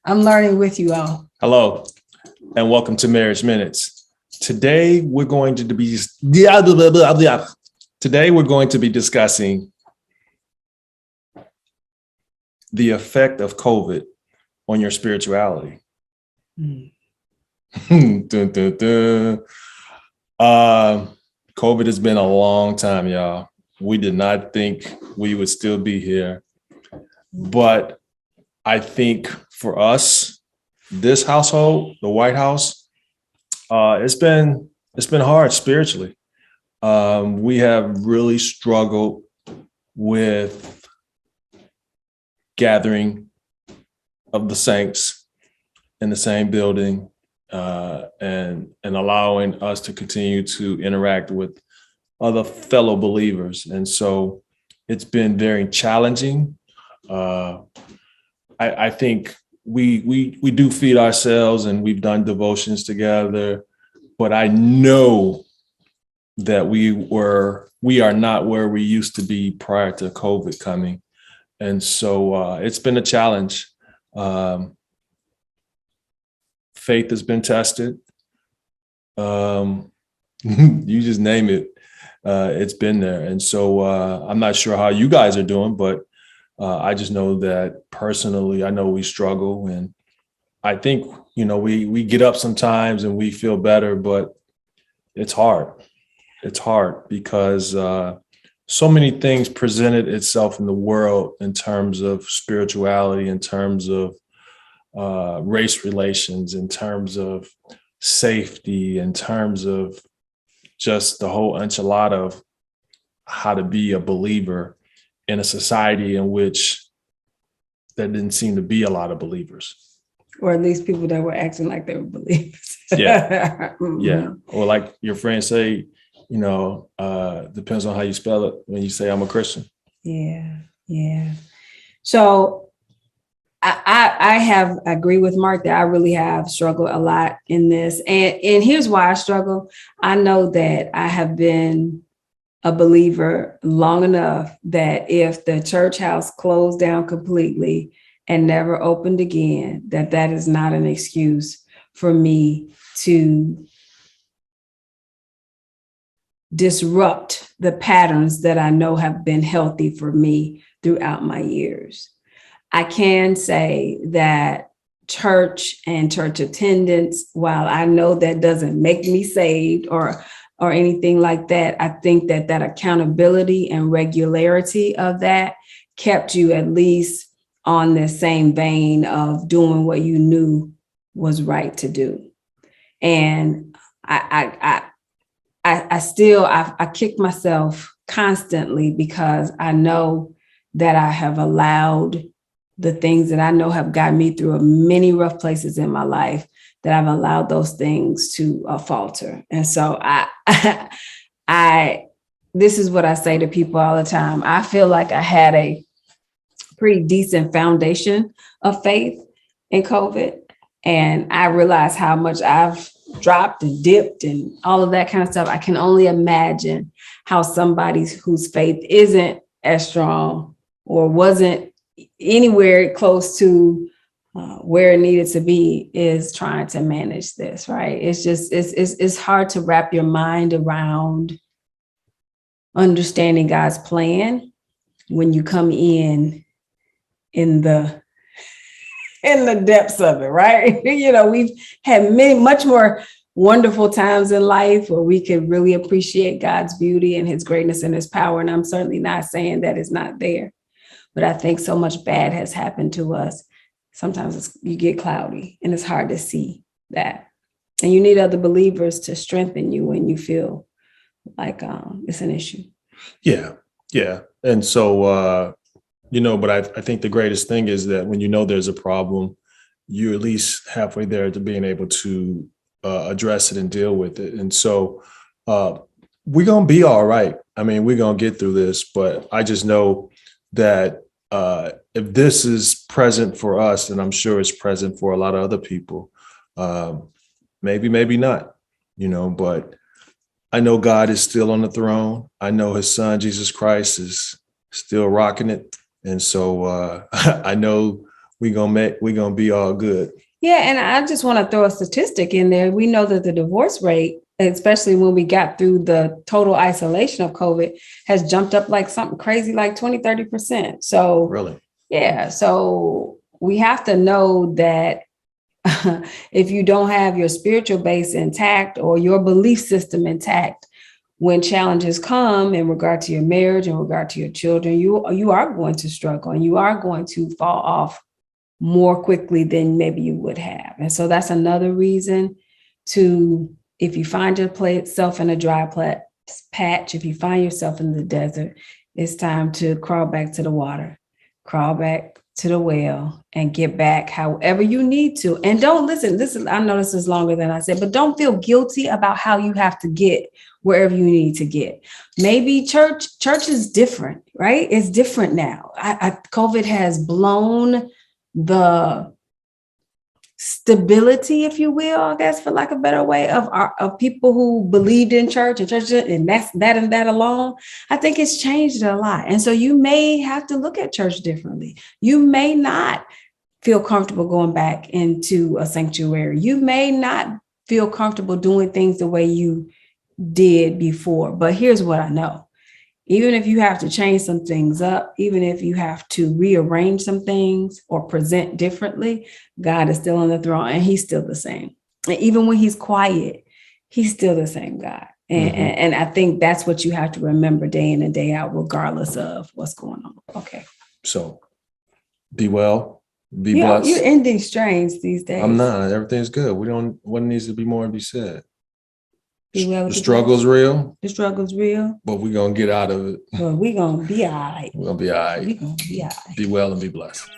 I'm learning with you all. Hello, and welcome to Marriage Minutes. Today we're going to be discussing the effect of COVID on your spirituality. Mm. Dun, dun, dun. COVID has been a long time, y'all. We did not think we would still be here, but I think for us, this household, the Whitehouse, it's been hard spiritually. We have really struggled with gathering of the saints in the same building, and allowing us to continue to interact with other fellow believers. And so it's been very challenging. I think we do feed ourselves, and we've done devotions together, but I know that we are not where we used to be prior to COVID coming. And so it's been a challenge. Faith has been tested. You just name it. It's been there. And so I'm not sure how you guys are doing, but I just know that personally, I know we struggle. And I think, we get up sometimes and we feel better, but it's hard. It's hard because so many things presented itself in the world in terms of spirituality, in terms of race relations, in terms of safety, in terms of just the whole enchilada of how to be a believer in a society in which there didn't seem to be a lot of believers. Or at least people that were acting like they were believers. Yeah. Yeah. Or like your friends say, depends on how you spell it when you say I'm a Christian. Yeah. Yeah. So I agree with Mark that I really have struggled a lot in this. And here's why I struggle. I know that I have been a believer long enough that if the church house closed down completely and never opened again, that is not an excuse for me to disrupt the patterns that I know have been healthy for me throughout my years. I can say that church and church attendance, while I know that doesn't make me saved or anything like that, I think that accountability and regularity of that kept you at least on the same vein of doing what you knew was right to do. And I kick myself constantly because I know that I have allowed the things that I know have gotten me through many rough places in my life, that I've allowed those things to falter. And so this is what I say to people all the time. I feel like I had a pretty decent foundation of faith in COVID. And I realized how much I've dropped and dipped and all of that kind of stuff. I can only imagine how somebody whose faith isn't as strong or wasn't anywhere close to where it needed to be is trying to manage this, right? It's just, it's hard to wrap your mind around understanding God's plan when you come in the depths of it, right? We've had much more wonderful times in life where we could really appreciate God's beauty and his greatness and his power. And I'm certainly not saying that it's not there, but I think so much bad has happened to us. Sometimes you get cloudy and it's hard to see that. And you need other believers to strengthen you when you feel like it's an issue. Yeah. Yeah. And so, but I think the greatest thing is that when there's a problem, you're at least halfway there to being able to address it and deal with it. And so we're going to be all right. I mean, we're going to get through this, but I just know that if this is present for us, and I'm sure it's present for a lot of other people, maybe not, but I know God is still on the throne. I know his son, Jesus Christ, is still rocking it. And so I know we gonna be all good. Yeah, and I just want to throw a statistic in there. We know that the divorce rate, especially when we got through the total isolation of COVID, has jumped up like something crazy, like 20-30%. So Really? yeah, so we have to know that if you don't have your spiritual base intact or your belief system intact, when challenges come in regard to your marriage, in regard to your children, you are going to struggle and you are going to fall off more quickly than maybe you would have. And so that's another reason to, if you find yourself in a dry patch, if you find yourself in the desert, it's time to crawl back to the water, crawl back to the well and get back however you need to. And don't listen, I know this is longer than I said, but don't feel guilty about how you have to get wherever you need to get. Maybe church is different, right? It's different now. COVID has blown the stability, if you will, I guess, for lack of a better way, of people who believed in church and that alone. I think it's changed a lot. And so you may have to look at church differently. You may not feel comfortable going back into a sanctuary. You may not feel comfortable doing things the way you did before. But here's what I know. Even if you have to change some things up, even if you have to rearrange some things or present differently, God is still on the throne and he's still the same. And even when he's quiet, he's still the same God. And I think that's what you have to remember day in and day out, regardless of what's going on. Okay. So be well, be blessed. You're ending strange these days. I'm not. Everything's good. What needs to be more to be said? The struggle's real. The struggle's real. But we're going to get out of it. Well, we're going to be all right. We're going to be all right. We're going to be all right. Be well and be blessed.